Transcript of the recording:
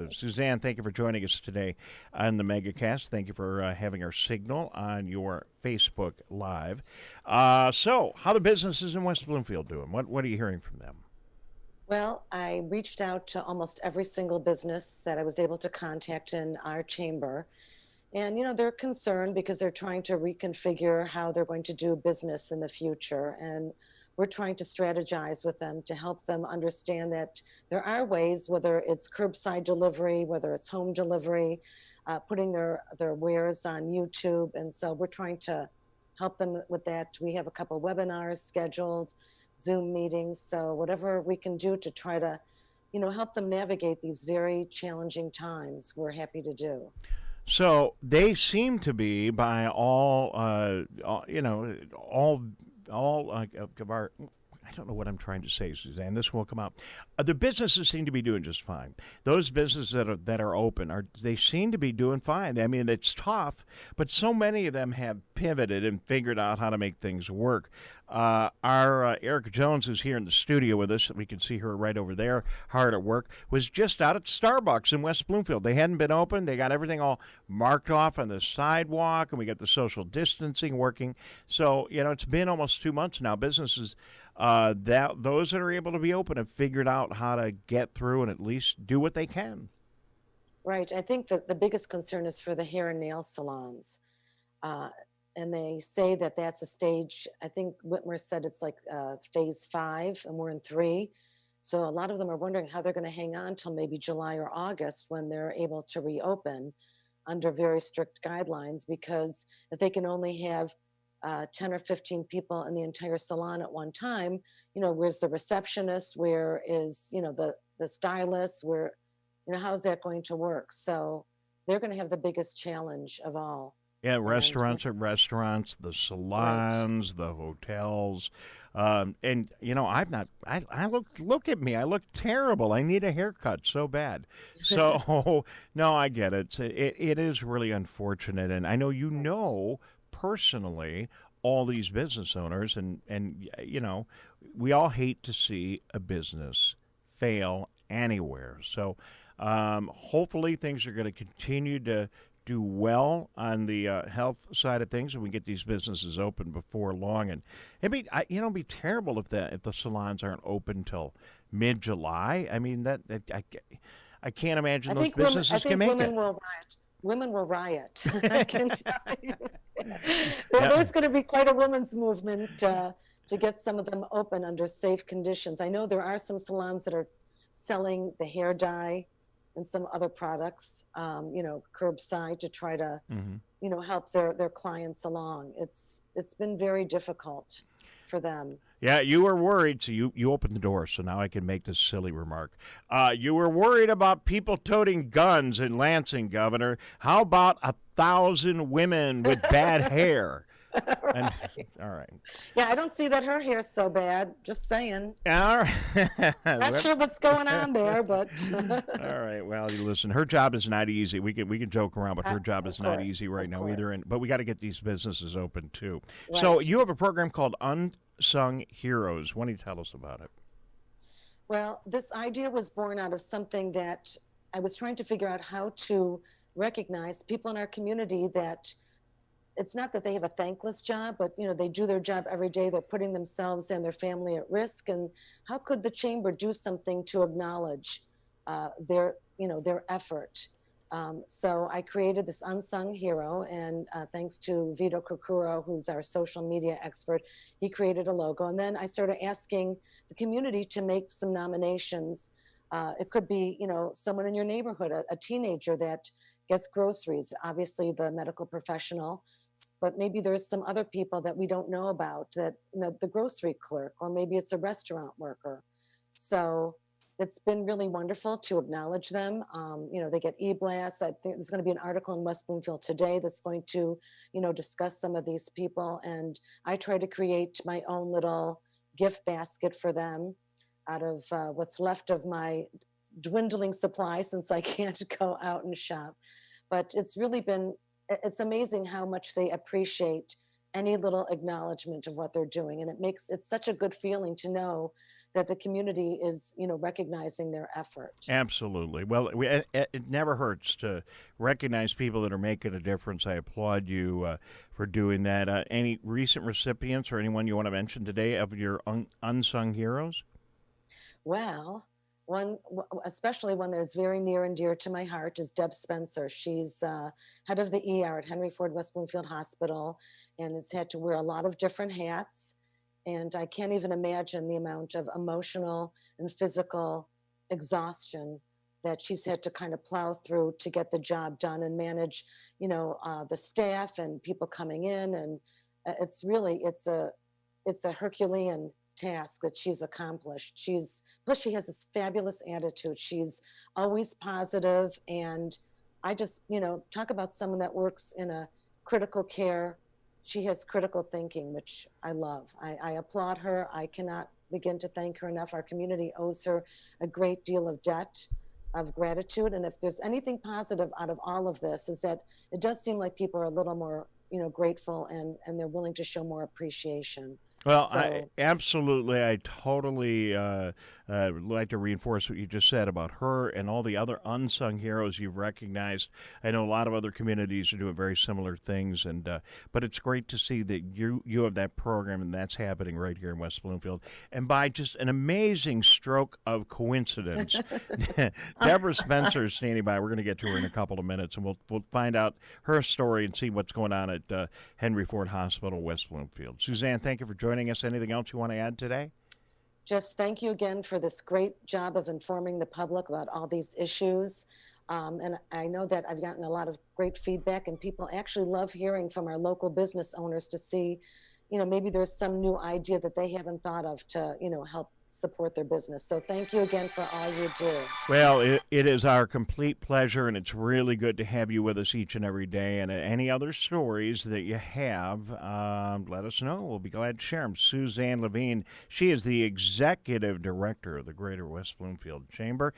Suzanne, thank you for joining us today on the MegaCast. Thank you for having our signal on your Facebook Live. So, how the businesses in West Bloomfield doing? What are you hearing from them? Well, I reached out to almost every single business that I was able to contact in our chamber. And, they're concerned because they're trying to reconfigure how they're going to do business in the future. And we're trying to strategize with them to help them understand that there are ways, whether it's curbside delivery, whether it's home delivery, putting their wares on YouTube. And so we're trying to help them with that. We have a couple webinars scheduled, Zoom meetings. So whatever we can do to try to, help them navigate these very challenging times, we're happy to do. So they seem to be, by all of our. I don't know what I'm trying to say, Suzanne. This will come out. The businesses seem to be doing just fine. Those businesses that are open they seem to be doing fine. I mean, it's tough, but so many of them have pivoted and figured out how to make things work. Our Erica Jones, who's here in the studio with us, we can see her right over there, hard at work, was just out at Starbucks in West Bloomfield. They hadn't been open. They got everything all marked off on the sidewalk, and we got the social distancing working. So, it's been almost 2 months now. Businesses that those that are able to be open have figured out how to get through and at least do what they can. Right. I think that the biggest concern is for the hair and nail salons. Uh, and they say that that's a stage, I think Whitmer said it's like phase 5 and we're in 3. So a lot of them are wondering how they're going to hang on till maybe July or August when they're able to reopen under very strict guidelines, because if they can only have 10 or 15 people in the entire salon at one time, where's the receptionist, where is, the stylist, where, how's that going to work? So they're going to have the biggest challenge of all. Yeah, And restaurants are restaurants, the right. salons, the hotels, and I've not. I look at me. I look terrible. I need a haircut so bad. So no, I get it. It is really unfortunate, and I know personally all these business owners, and we all hate to see a business fail anywhere. So hopefully things are going to continue to do well on the health side of things, and we get these businesses open before long. And it'd be terrible if the salons aren't open till mid-July. I mean I can't imagine those I businesses can think make women it. will riot. Women will riot. I can tell you. Yeah. There's going to be quite a women's movement to get some of them open under safe conditions. I know there are some salons that are selling the hair dye and some other products, curbside to try to, Hmm. help their clients along. It's been very difficult for them. Yeah, you were worried, so you opened the door, so now I can make this silly remark. You were worried about people toting guns in Lansing, Governor. How about 1,000 women with bad hair? And Right. all right, Yeah, I don't see that her hair's so bad. Just saying. all Not right. sure what's going on there, but All right. Well, you listen. Her job is not easy. We can joke around, but her job of is not easy course, right of now either. And course. but we got to get these businesses open too. So Right. you have a program called Unsung Heroes. Why don't you tell us about it? Well, this idea was born out of something that I was trying to figure out how to recognize people in our community that it's not that they have a thankless job, but they do their job every day. They're putting themselves and their family at risk. And how could the chamber do something to acknowledge their effort? So I created this unsung hero, and thanks to Vito Kokuro, who's our social media expert, he created a logo. And then I started asking the community to make some nominations. It could be, someone in your neighborhood, a teenager that gets groceries, obviously the medical professional, but maybe there's some other people that we don't know about, that the grocery clerk, or maybe it's a restaurant worker. So it's been really wonderful to acknowledge them. They get e-blasts. I think there's going to be an article in West Bloomfield today that's going to, discuss some of these people. And I try to create my own little gift basket for them out of what's left of my dwindling supply, since I can't go out and shop. But it's amazing how much they appreciate any little acknowledgement of what they're doing. And it's such a good feeling to know that the community is, recognizing their effort. Absolutely. Well, it never hurts to recognize people that are making a difference. I applaud you for doing that. Any recent recipients or anyone you want to mention today of your unsung heroes? Well, especially one that is very near and dear to my heart, is Deb Spencer. She's head of the ER at Henry Ford West Bloomfield Hospital and has had to wear a lot of different hats. And I can't even imagine the amount of emotional and physical exhaustion that she's had to kind of plow through to get the job done and manage, the staff and people coming in. And it's a Herculean task that she's accomplished. Plus she has this fabulous attitude. She's always positive, and I just, talk about someone that works in a critical care. She has critical thinking, which I love. I applaud her. I cannot begin to thank her enough. Our community owes her a great deal of debt of gratitude. And if there's anything positive out of all of this, is that it does seem like people are a little more, grateful, and they're willing to show more appreciation. Well, So I totally like to reinforce what you just said about her and all the other unsung heroes you've recognized. I know a lot of other communities are doing very similar things, and but it's great to see that you have that program and that's happening right here in West Bloomfield. And by just an amazing stroke of coincidence, Deborah Spencer is standing by. We're going to get to her in a couple of minutes, and we'll find out her story and see what's going on at Henry Ford Hospital, West Bloomfield. Suzanne, thank you for joining us. Anything else you want to add today? just thank you again for this great job of informing the public about all these issues. And I know that I've gotten a lot of great feedback, and people actually love hearing from our local business owners to see, maybe there's some new idea that they haven't thought of to, help support their business. So thank you again for all you do. Well, it is our complete pleasure, and it's really good to have you with us each and every day. And any other stories that you have, let us know. We'll be glad to share them. Suzanne Levine, she is the executive director of the Greater West Bloomfield Chamber.